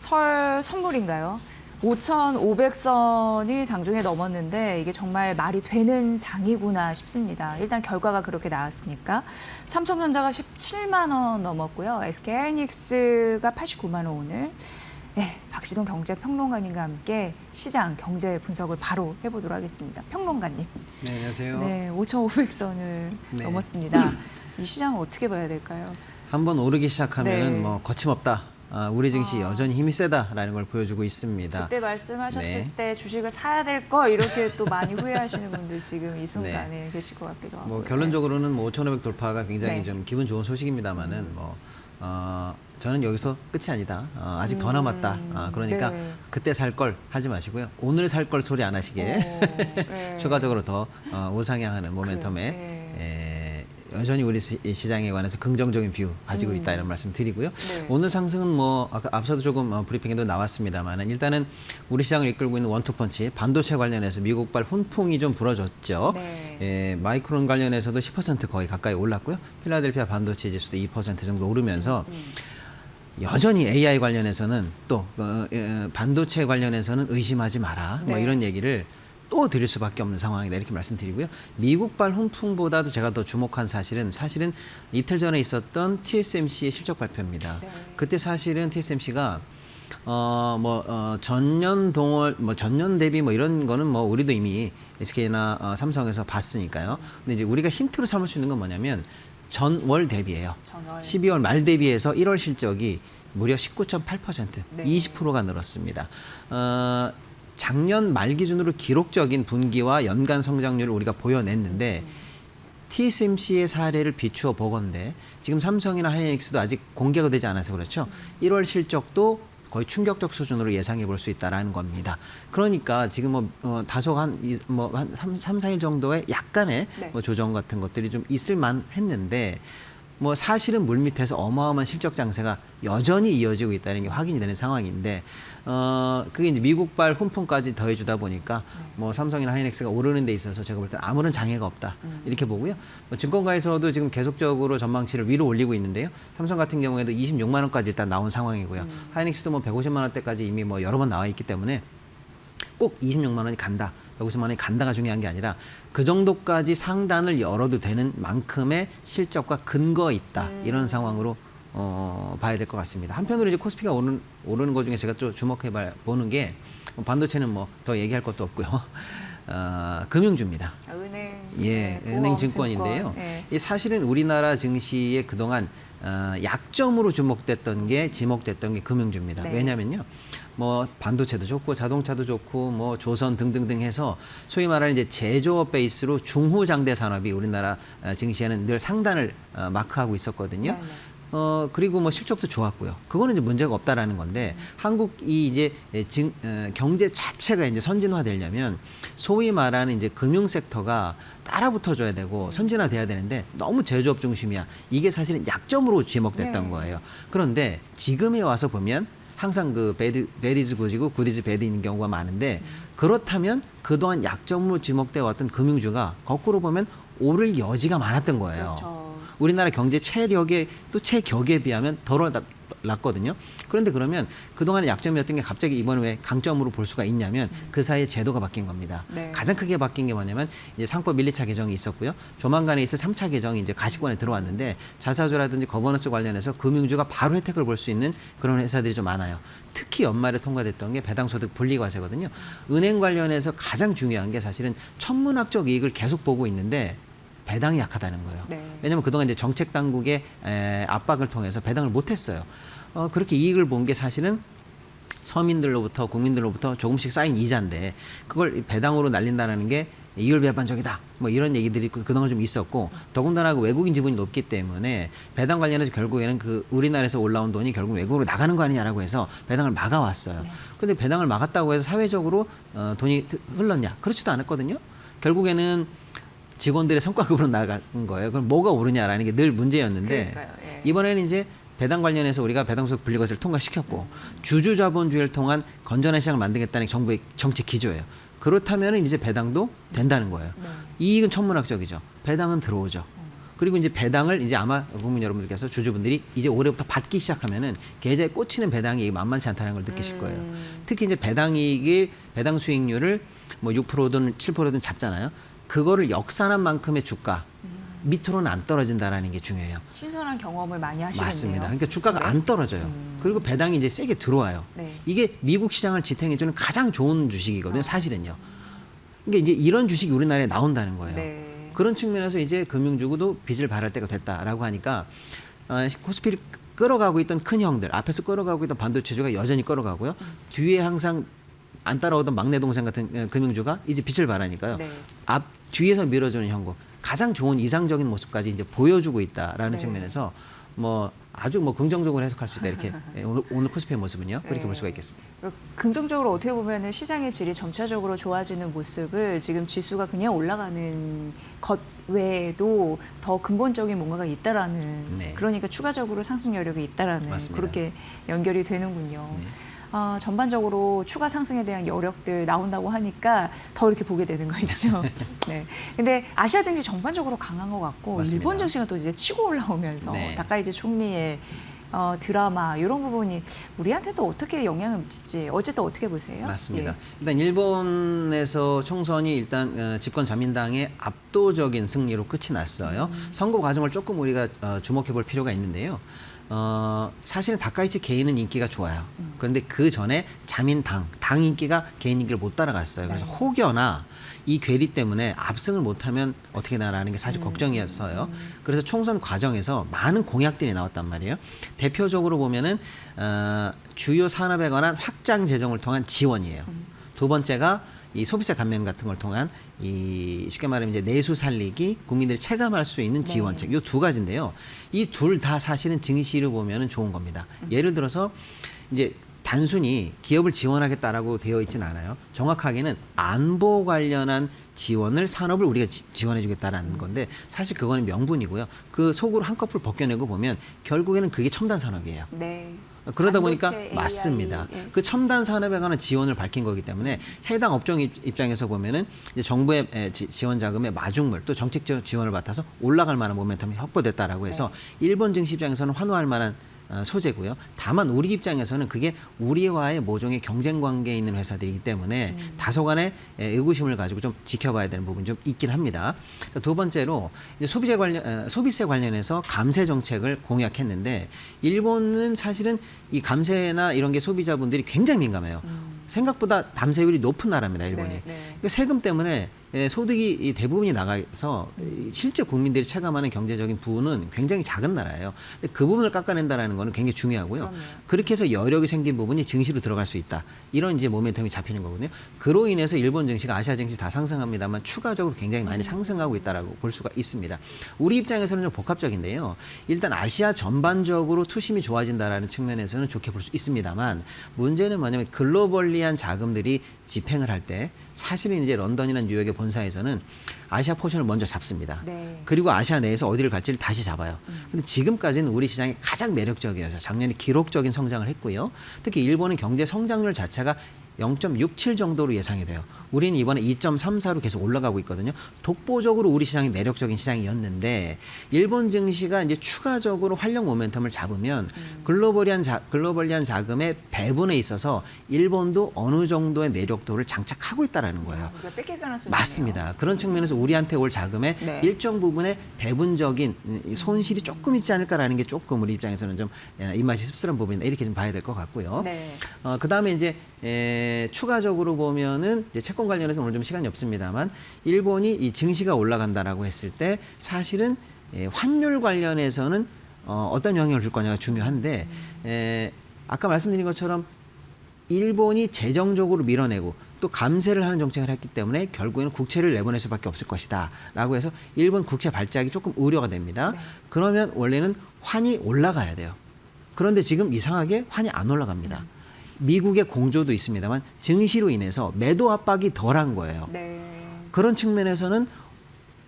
설 선물인가요? 5,500선이 장중에 넘었는데 이게 정말 말이 되는 장이구나 싶습니다. 일단 결과가 그렇게 나왔으니까. 삼성전자가 17만 원 넘었고요. SK하이닉스가 89만 원 오늘. 네, 박시동 경제평론가님과 함께 시장 경제 분석을 바로 해보도록 하겠습니다. 평론가님. 네, 안녕하세요. 네, 5,500선을 넘었습니다. 이 시장을 어떻게 봐야 될까요? 한번 오르기 시작하면 네. 뭐 거침없다. 우리 증시 여전히 힘이 세다라는 걸 보여주고 있습니다. 그때 말씀하셨을 네. 때 주식을 사야 될 거 이렇게 또 많이 후회하시는 분들 지금 이 순간에 계실 것 같기도 하고. 뭐 결론적으로는 뭐 5,500 돌파가 굉장히 네. 좀 기분 좋은 소식입니다만은 저는 여기서 끝이 아니다. 아직 더 남았다. 그러니까 네. 그때 살 걸 하지 마시고요. 오늘 살 걸 소리 안 하시게 네. 추가적으로 더 우상향하는 모멘텀에 여전히 우리 시장에 관해서 긍정적인 뷰 가지고 있다 이런 말씀 드리고요. 네. 오늘 상승은 뭐 아까 앞서도 조금 브리핑에도 나왔습니다만 일단은 우리 시장을 이끌고 있는 원투펀치 반도체 관련해서 미국발 훈풍이 좀 불어졌죠. 네. 마이크론 관련해서도 10% 거의 가까이 올랐고요. 필라델피아 반도체 지수도 2% 정도 오르면서 여전히 AI 관련해서는 또 반도체 관련해서는 의심하지 마라. 뭐 네. 이런 얘기를 또 드릴 수밖에 없는 상황이다 이렇게 말씀드리고요. 미국발 훈풍보다도 제가 더 주목한 사실은 이틀 전에 있었던 TSMC의 실적 발표입니다. 네. 그때 사실은 TSMC가 전년 동월 전년 대비 뭐 이런 거는 뭐 우리도 이미 SK나 삼성에서 봤으니까요. 근데 이제 우리가 힌트로 삼을 수 있는 건 뭐냐면 전월 대비예요. 전월. 12월 말 대비해서 1월 실적이 무려 19.8%, 네. 20%가 늘었습니다. 작년 말 기준으로 기록적인 분기와 연간 성장률을 우리가 보여냈는데 TSMC의 사례를 비추어 보건대 지금 삼성이나 하이닉스도 아직 공개가 되지 않아서 그렇죠. 1월 실적도 거의 충격적 수준으로 예상해 볼 수 있다라는 겁니다. 그러니까 지금 다소 한 3, 4일 정도의 약간의 네. 조정 같은 것들이 좀 있을 만 했는데 사실은 물밑에서 어마어마한 실적 장세가 여전히 이어지고 있다는 게 확인이 되는 상황인데 그게 이제 미국발 훈풍까지 더해주다 보니까 삼성이나 하이닉스가 오르는 데 있어서 제가 볼 때 아무런 장애가 없다 이렇게 보고요. 증권가에서도 지금 계속적으로 전망치를 위로 올리고 있는데요. 삼성 같은 경우에도 26만 원까지 일단 나온 상황이고요. 하이닉스도 150만 원대까지 이미 여러 번 나와 있기 때문에 꼭 26만 원이 간다. 150만 원이 간다가 중요한 게 아니라 그 정도까지 상단을 열어도 되는 만큼의 실적과 근거 있다. 이런 상황으로 봐야 될 것 같습니다. 한편으로 이제 코스피가 오르는 것 중에 제가 좀 주목해 보는 게 반도체는 더 얘기할 것도 없고요. 금융주입니다. 은행, 은행 증권인데요. 네. 이 사실은 우리나라 증시에 그동안 약점으로 지목됐던 게 금융주입니다. 네. 왜냐면요. 반도체도 좋고 자동차도 좋고 조선 등등등 해서 소위 말하는 이제 제조업 베이스로 중후장대 산업이 우리나라 증시에는 늘 상단을 마크하고 있었거든요. 네네. 그리고 실적도 좋았고요. 그거는 이제 문제가 없다라는 건데 한국이 이제 경제 자체가 이제 선진화되려면 소위 말하는 이제 금융 섹터가 따라붙어줘야 되고 선진화돼야 되는데 너무 제조업 중심이야. 이게 사실은 약점으로 지목됐던 네. 거예요. 그런데 지금에 와서 보면 항상 배드 이즈 굿이고 굿 이즈 배드인 경우가 많은데 그렇다면 그동안 약점으로 지목되어 왔던 금융주가 거꾸로 보면 오를 여지가 많았던 거예요. 그렇죠. 우리나라 경제 체력에 또 체격에 비하면 덜 났거든요. 그런데 그러면 그동안의 약점이었던 게 갑자기 이번에 왜 강점으로 볼 수가 있냐면 그 사이에 제도가 바뀐 겁니다. 네. 가장 크게 바뀐 게 뭐냐면 이제 상법 1, 2차 개정이 있었고요. 조만간에 있을 3차 개정이 이제 가시권에 들어왔는데 자사주라든지 거버넌스 관련해서 금융주가 바로 혜택을 볼 수 있는 그런 회사들이 좀 많아요. 특히 연말에 통과됐던 게 배당소득 분리과세거든요. 은행 관련해서 가장 중요한 게 사실은 천문학적 이익을 계속 보고 있는데 배당이 약하다는 거예요. 네. 왜냐하면 그동안 이제 정책 당국의 압박을 통해서 배당을 못했어요. 그렇게 이익을 본 게 사실은 서민들로부터 국민들로부터 조금씩 쌓인 이자인데 그걸 배당으로 날린다는 게 이율배반적이다. 이런 얘기들이 그동안 좀 있었고 더군다나 외국인 지분이 높기 때문에 배당 관련해서 결국에는 우리나라에서 올라온 돈이 결국 외국으로 나가는 거 아니냐라고 해서 배당을 막아왔어요. 그런데 배당을 막았다고 해서 사회적으로 돈이 흘렀냐? 그렇지도 않았거든요. 결국에는 직원들의 성과급으로 나간 거예요. 그럼 뭐가 오르냐라는 게 늘 문제였는데 그러니까요. 예. 이번에는 이제 배당 관련해서 우리가 배당소득 분리과세를 통과시켰고 주주자본주의를 통한 건전한 시장을 만들겠다는 게 정부의 정책 기조예요. 그렇다면 이제 배당도 된다는 거예요. 네. 이익은 천문학적이죠. 배당은 들어오죠. 그리고 이제 배당을 이제 아마 국민 여러분들께서 주주분들이 이제 올해부터 받기 시작하면은 계좌에 꽂히는 배당이 만만치 않다는 걸 느끼실 거예요. 특히 이제 배당 수익률을 뭐 6%든 7%든 잡잖아요. 그거를 역산한 만큼의 주가 밑으로는 안 떨어진다라는 게 중요해요. 신선한 경험을 많이 하시겠네요. 맞습니다. 그러니까 주가가 네. 안 떨어져요. 그리고 배당이 이제 세게 들어와요. 네. 이게 미국 시장을 지탱해주는 가장 좋은 주식이거든요. 사실은요. 그러니까 이제 이런 주식이 우리나라에 나온다는 거예요. 네. 그런 측면에서 이제 금융주구도 빚을 발할 때가 됐다라고 하니까 코스피를 끌어가고 있던 큰 형들, 앞에서 끌어가고 있던 반도체주가 여전히 끌어가고요. 뒤에 항상 안 따라오던 막내 동생 같은 금융주가 이제 빚을 발하니까요. 네. 뒤에서 밀어주는 형국, 가장 좋은 이상적인 모습까지 이제 보여주고 있다라는 네. 측면에서 뭐 아주 뭐 긍정적으로 해석할 수 있다 이렇게 오늘 코스피의 모습은요 그렇게 네. 볼 수가 있겠습니다. 긍정적으로 어떻게 보면은 시장의 질이 점차적으로 좋아지는 모습을 지금 지수가 그냥 올라가는 것 외에도 더 근본적인 뭔가가 있다라는 네. 그러니까 추가적으로 상승 여력이 있다라는 맞습니다. 그렇게 연결이 되는군요. 네. 전반적으로 추가 상승에 대한 여력들 나온다고 하니까 더 이렇게 보게 되는 거 있죠. 네. 근데 아시아 증시 전반적으로 강한 것 같고 맞습니다. 일본 증시가 또 이제 치고 올라오면서 네. 다카이지 총리의 드라마 이런 부분이 우리한테도 어떻게 영향을 미칠지 어쨌든 어떻게 보세요? 맞습니다. 예. 일단 일본에서 총선이 일단 집권 자민당의 압도적인 승리로 끝이 났어요. 선거 과정을 조금 우리가 주목해 볼 필요가 있는데요. 사실은 다카이치 개인은 인기가 좋아요. 그런데 그 전에 자민당, 당 인기가 개인 인기를 못 따라갔어요. 그래서 네. 혹여나 이 괴리 때문에 압승을 못하면 어떻게 나라는 게 사실 걱정이었어요. 그래서 총선 과정에서 많은 공약들이 나왔단 말이에요. 대표적으로 보면은 주요 산업에 관한 확장 재정을 통한 지원이에요. 두 번째가 이 소비세 감면 같은 걸 통한 이 쉽게 말하면 이제 내수 살리기 국민들이 체감할 수 있는 네. 지원책 이 두 가지인데요. 이 둘 다 사실은 증시를 보면은 좋은 겁니다. 예를 들어서 이제 단순히 기업을 지원하겠다라고 되어 있지는 않아요. 정확하게는 안보 관련한 지원을 산업을 우리가 지원해 주겠다라는 건데 사실 그거는 명분이고요. 그 속으로 한꺼풀 벗겨내고 보면 결국에는 그게 첨단 산업이에요. 네. 그러다 보니까 반도체, AI, 맞습니다. 예. 그 첨단 산업에 관한 지원을 밝힌 거기 때문에 해당 업종 입장에서 보면은 이제 정부의 지원 자금의 마중물 또 정책적 지원을 받아서 올라갈 만한 모멘텀이 확보됐다라고 해서 일본 증시 입장에서는 환호할 만한 소재고요. 다만 우리 입장에서는 그게 우리와의 모종의 경쟁 관계에 있는 회사들이기 때문에 다소간의 의구심을 가지고 좀 지켜봐야 되는 부분이 좀 있긴 합니다. 두 번째로 이제 소비세 관련해서 감세 정책을 공약했는데 일본은 사실은 이 감세나 이런 게 소비자분들이 굉장히 민감해요. 생각보다 담세율이 높은 나라입니다, 일본이. 네, 네. 그러니까 세금 때문에 소득이 대부분이 나가서 실제 국민들이 체감하는 경제적인 부분은 굉장히 작은 나라예요. 근데 그 부분을 깎아낸다라는 거는 굉장히 중요하고요. 그럼요. 그렇게 해서 여력이 생긴 부분이 증시로 들어갈 수 있다. 이런 이제 모멘텀이 잡히는 거거든요. 그로 인해서 일본 증시가 아시아 증시 다 상승합니다만 추가적으로 굉장히 많이 상승하고 있다라고 볼 수가 있습니다. 우리 입장에서는 좀 복합적인데요. 일단 아시아 전반적으로 투심이 좋아진다라는 측면에서는 좋게 볼 수 있습니다만 문제는 뭐냐면 글로벌리한 자금들이 집행을 할 때 사실은 이제 런던이나 뉴욕의 본사에서는 아시아 포션을 먼저 잡습니다. 네. 그리고 아시아 내에서 어디를 갈지를 다시 잡아요. 근데 지금까지는 우리 시장이 가장 매력적이어서 작년에 기록적인 성장을 했고요. 특히 일본은 경제 성장률 자체가 0.67 정도로 예상이 돼요. 우리는 이번에 2.34로 계속 올라가고 있거든요. 독보적으로 우리 시장이 매력적인 시장이었는데 일본 증시가 이제 추가적으로 활력 모멘텀을 잡으면 글로벌리한 자금의 배분에 있어서 일본도 어느 정도의 매력도를 장착하고 있다라는 거예요. 우리가 뺏길 가능성이 맞습니다. 그런 측면에서 우리한테 올 자금의 네. 일정 부분의 배분적인 이 손실이 조금 있지 않을까라는 게 조금 우리 입장에서는 좀 입맛이 씁쓸한 부분이다 이렇게 좀 봐야 될 것 같고요. 네. 그 다음에 이제 추가적으로 보면은 이제 채권 관련해서 오늘 좀 시간이 없습니다만 일본이 이 증시가 올라간다라고 했을 때 사실은 환율 관련해서는 어떤 영향을 줄 거냐가 중요한데 아까 말씀드린 것처럼 일본이 재정적으로 밀어내고 또 감세를 하는 정책을 했기 때문에 결국에는 국채를 내보낼 수밖에 없을 것이다 라고 해서 일본 국채 발작이 조금 우려가 됩니다. 네. 그러면 원래는 환이 올라가야 돼요. 그런데 지금 이상하게 환이 안 올라갑니다. 미국의 공조도 있습니다만 증시로 인해서 매도 압박이 덜한 거예요. 네. 그런 측면에서는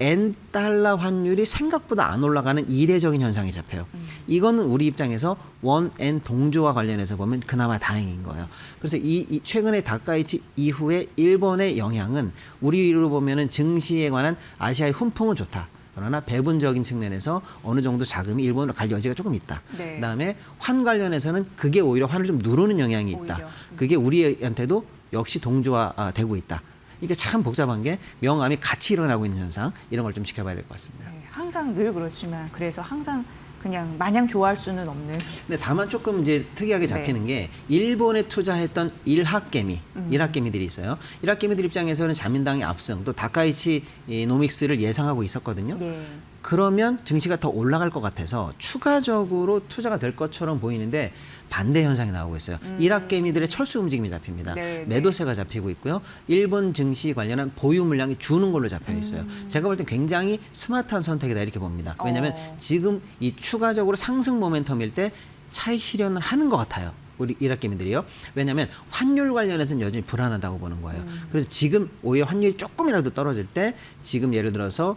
엔 달러 환율이 생각보다 안 올라가는 이례적인 현상이 잡혀요. 이거는 우리 입장에서 원 엔 동조와 관련해서 보면 그나마 다행인 거예요. 그래서 이 최근에 다카이치 이후에 일본의 영향은 우리로 보면은 증시에 관한 아시아의 훈풍은 좋다. 그러나 배분적인 측면에서 어느 정도 자금이 일본으로 갈 여지가 조금 있다. 네. 그다음에 환 관련해서는 그게 오히려 환을 좀 누르는 영향이 있다. 오히려. 그게 우리한테도 역시 동조화되고 있다. 이게 참 복잡한 게 명암이 같이 일어나고 있는 현상 이런 걸 좀 지켜봐야 될 것 같습니다. 네, 항상 늘 그렇지만 그래서 항상 그냥 마냥 좋아할 수는 없는. 근데 다만 조금 이제 특이하게 잡히는 게 일본에 투자했던 일학개미들이 있어요. 일학개미들 입장에서는 자민당의 압승 또 다카이치 노믹스를 예상하고 있었거든요. 네. 그러면 증시가 더 올라갈 것 같아서 추가적으로 투자가 될 것처럼 보이는데 반대 현상이 나오고 있어요. 일학개미들의 철수 움직임이 잡힙니다. 네, 매도세가 잡히고 있고요. 일본 증시 관련한 보유 물량이 주는 걸로 잡혀 있어요. 제가 볼 땐 굉장히 스마트한 선택이다 이렇게 봅니다. 왜냐하면 지금 이 추가적으로 상승 모멘텀일 때 차익 실현을 하는 것 같아요. 우리 일학개미들이요. 왜냐하면 환율 관련해서는 여전히 불안하다고 보는 거예요. 그래서 지금 오히려 환율이 조금이라도 떨어질 때 지금 예를 들어서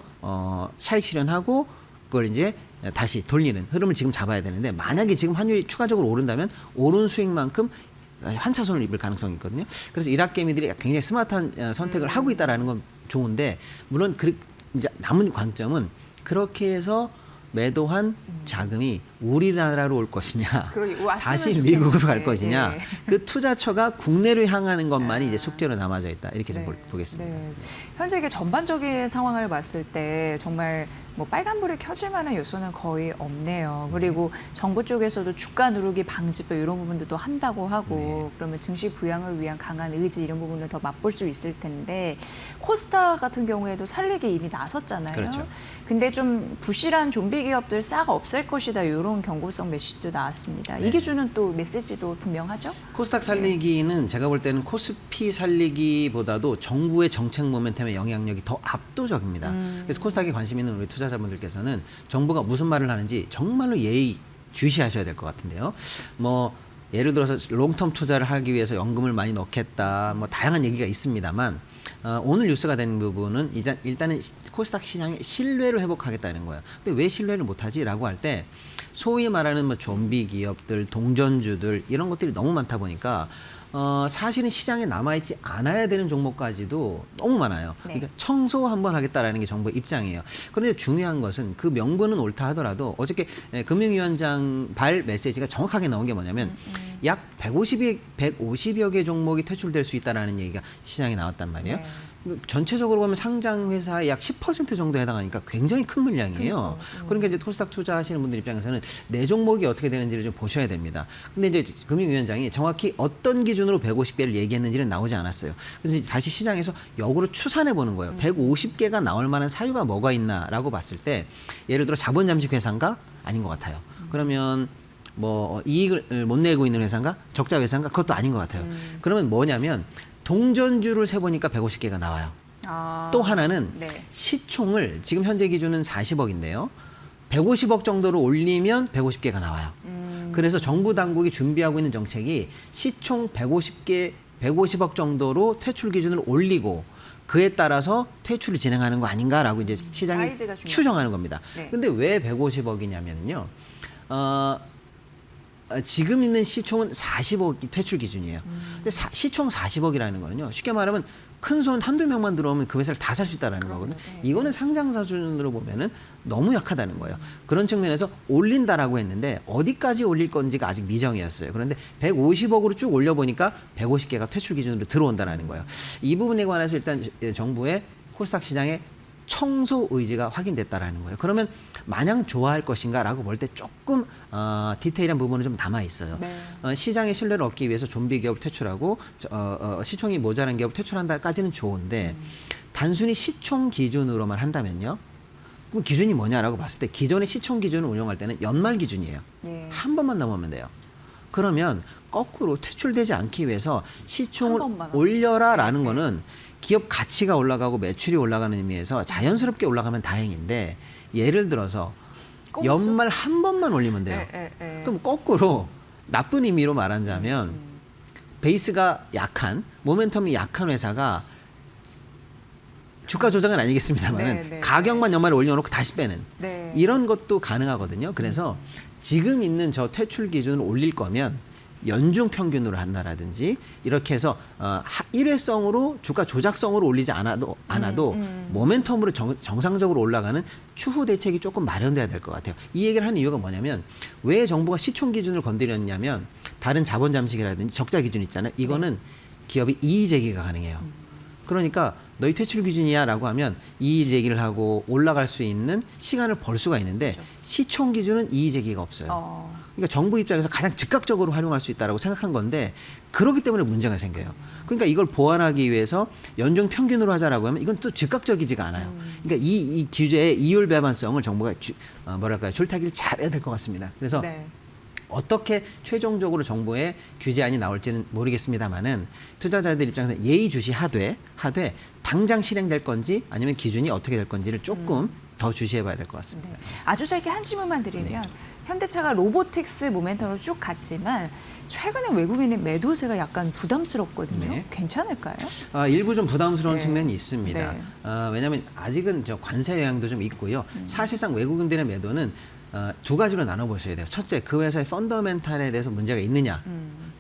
차익 실현하고 그걸 이제 다시 돌리는 흐름을 지금 잡아야 되는데 만약에 지금 환율이 추가적으로 오른다면 오른 수익만큼 환차손을 입을 가능성이 있거든요. 그래서 일학개미들이 굉장히 스마트한 선택을 하고 있다라는 건 좋은데 물론 이제 남은 관점은 그렇게 해서 매도한 자금이 우리나라로 올 것이냐, 다시 미국으로 갈 것이냐, 네. 그 투자처가 국내로 향하는 것만이 아. 이제 숙제로 남아져 있다 이렇게 좀 네. 보겠습니다. 네. 현재 이게 전반적인 상황을 봤을 때 정말 뭐 빨간불이 켜질 만한 요소는 거의 없네요. 그리고 정부 쪽에서도 주가 누르기 방지법 이런 부분도 한다고 하고 그러면 증시 부양을 위한 강한 의지 이런 부분을 더 맛볼 수 있을 텐데 코스닥 같은 경우에도 살리기 이미 나섰잖아요. 그렇죠. 근데 좀 부실한 좀비 기업들 싹 없앨 것이다 이런 경고성 메시지도 나왔습니다. 이게 주는 또 메시지도 분명하죠? 코스닥 살리기는 제가 볼 때는 코스피 살리기보다도 정부의 정책 모멘텀의 영향력이 더 압도적입니다. 그래서 코스닥에 관심 있는 우리 투자자분들께서는 정부가 무슨 말을 하는지 정말로 예의 주시하셔야 될 것 같은데요. 뭐 예를 들어서 롱텀 투자를 하기 위해서 연금을 많이 넣겠다, 뭐 다양한 얘기가 있습니다만 오늘 뉴스가 된 부분은 일단은 코스닥 시장의 신뢰를 회복하겠다는 거예요. 근데 왜 신뢰를 못하지라고 할 때 소위 말하는 뭐 좀비 기업들, 동전주들 이런 것들이 너무 많다 보니까 사실은 시장에 남아있지 않아야 되는 종목까지도 너무 많아요. 네. 그러니까 청소 한번 하겠다라는 게 정부의 입장이에요. 그런데 중요한 것은 그 명분은 옳다 하더라도 어저께 금융위원장 발 메시지가 정확하게 나온 게 뭐냐면 약 150여 개 종목이 퇴출될 수 있다라는 얘기가 시장에 나왔단 말이에요. 네. 전체적으로 보면 상장 회사의 약 10% 정도에 해당하니까 굉장히 큰 물량이에요. 그러니까 이제 코스닥 투자하시는 분들 입장에서는 내 종목이 어떻게 되는지를 좀 보셔야 됩니다. 근데 이제 금융위원장이 정확히 어떤 기준으로 150개를 얘기했는지는 나오지 않았어요. 그래서 이제 다시 시장에서 역으로 추산해 보는 거예요. 150개가 나올 만한 사유가 뭐가 있나라고 봤을 때 예를 들어 자본 잠식 회사인가? 아닌 것 같아요. 그러면 뭐 이익을 못 내고 있는 회사인가? 적자 회사인가? 그것도 아닌 것 같아요. 그러면 뭐냐면 동전주를 세보니까 150개가 나와요. 또 하나는 네. 시총을 지금 현재 기준은 40억인데요. 150억 정도로 올리면 150개가 나와요. 그래서 정부 당국이 준비하고 있는 정책이 시총 150억 정도로 퇴출 기준을 올리고 그에 따라서 퇴출을 진행하는 거 아닌가라고 이제 시장이 사이즈가 중요하다. 추정하는 겁니다. 네. 근데 왜 150억이냐면요. 지금 있는 시총은 40억이 퇴출 기준이에요. 근데 시총 40억이라는 거는요. 쉽게 말하면 큰 손 한두 명만 들어오면 그 회사를 다 살 수 있다는 거거든요. 이거는 상장사 수준으로 보면은 너무 약하다는 거예요. 그런 측면에서 올린다라고 했는데 어디까지 올릴 건지가 아직 미정이었어요. 그런데 150억으로 쭉 올려보니까 150개가 퇴출 기준으로 들어온다는 거예요. 이 부분에 관해서 일단 정부의 코스닥 시장의 청소 의지가 확인됐다라는 거예요. 그러면 마냥 좋아할 것인가라고 볼 때 조금 디테일한 부분은 좀 남아 있어요. 네. 시장의 신뢰를 얻기 위해서 좀비 기업을 퇴출하고 시총이 모자란 기업을 퇴출한다까지는 좋은데 단순히 시총 기준으로만 한다면요. 그럼 기준이 뭐냐라고 봤을 때 기존의 시총 기준을 운영할 때는 연말 기준이에요. 네. 한 번만 넘으면 돼요. 그러면 거꾸로 퇴출되지 않기 위해서 시총을 한 번만 올려라라는 네. 거는 기업 가치가 올라가고 매출이 올라가는 의미에서 자연스럽게 올라가면 다행인데 예를 들어서 꼼수? 연말 한 번만 올리면 돼요. 그럼 거꾸로 나쁜 의미로 말하자면 베이스가 약한 모멘텀이 약한 회사가 주가 조작은 아니겠습니다만은 네, 네, 가격만 연말에 올려놓고 다시 빼는 네. 이런 것도 가능하거든요. 그래서 지금 있는 저 퇴출 기준을 올릴 거면 연중 평균으로 한다라든지 이렇게 해서 일회성으로 주가 조작성으로 올리지 않아도 모멘텀으로 정상적으로 올라가는 추후 대책이 조금 마련돼야 될 것 같아요. 이 얘기를 하는 이유가 뭐냐면 왜 정부가 시총 기준을 건드렸냐면 다른 자본 잠식이라든지 적자 기준 있잖아요. 이거는 기업이 이의 제기가 가능해요. 그러니까 너희 퇴출 기준이야라고 하면 이의 제기를 하고 올라갈 수 있는 시간을 벌 수가 있는데 그렇죠. 시총 기준은 이의 제기가 없어요. 그러니까 정부 입장에서 가장 즉각적으로 활용할 수 있다라고 생각한 건데 그렇기 때문에 문제가 생겨요. 그러니까 이걸 보완하기 위해서 연중 평균으로 하자라고 하면 이건 또 즉각적이지가 않아요. 그러니까 이 규제의 이율 배반성을 정부가 줄타기를 잘해야 될 것 같습니다. 그래서 네. 어떻게 최종적으로 정부의 규제안이 나올지는 모르겠습니다만은 투자자들 입장에서 예의주시하되 당장 실행될 건지 아니면 기준이 어떻게 될 건지를 조금 더 주시해봐야 될 것 같습니다. 네. 아주 짧게 한 질문만 드리면 현대차가 로보틱스 모멘텀으로 쭉 갔지만 최근에 외국인의 매도세가 약간 부담스럽거든요. 네. 괜찮을까요? 일부 좀 부담스러운 네. 측면이 있습니다. 네. 왜냐하면 아직은 저 관세 영향도 좀 있고요. 사실상 외국인들의 매도는 두 가지로 나눠보셔야 돼요. 첫째, 그 회사의 펀더멘탈에 대해서 문제가 있느냐.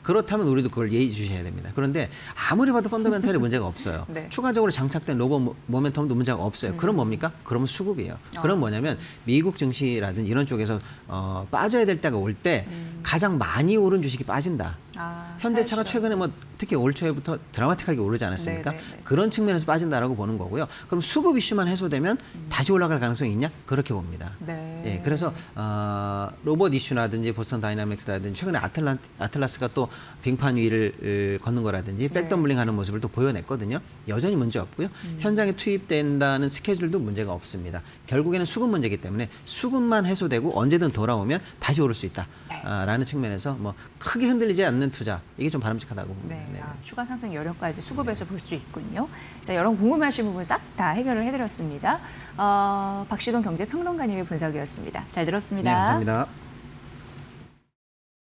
그렇다면 우리도 그걸 예의주시해야 됩니다. 그런데 아무리 봐도 펀더멘탈에 문제가 없어요. 네. 추가적으로 장착된 로봇 모멘텀도 문제가 없어요. 그럼 뭡니까? 그러면 수급이에요. 그럼 뭐냐면 미국 증시라든지 이런 쪽에서 빠져야 될 때가 올 때 가장 많이 오른 주식이 빠진다. 현대차가 최근에 뭐 특히 올 초에부터 드라마틱하게 오르지 않았습니까? 네네네. 그런 측면에서 빠진다라고 보는 거고요. 그럼 수급 이슈만 해소되면 다시 올라갈 가능성이 있냐? 그렇게 봅니다. 네. 예, 그래서 로봇 이슈라든지 보스턴 다이나믹스라든지 최근에 아틀라스가 또 빙판 위를 걷는 거라든지 백덤블링하는 모습을 또 보여냈거든요. 여전히 문제 없고요. 현장에 투입된다는 스케줄도 문제가 없습니다. 결국에는 수급 문제이기 때문에 수급만 해소되고 언제든 돌아오면 다시 오를 수 있다라는 측면에서 뭐 크게 흔들리지 않는 투자 이게 좀 바람직하다고 봅니다. 네. 네. 추가 상승 여력까지 수급에서 볼 수 있군요. 자, 여러분 궁금해하신 부분 싹 다 해결을 해드렸습니다. 박시동 경제평론가님의 분석이었습니다. 잘 들었습니다. 네, 감사합니다.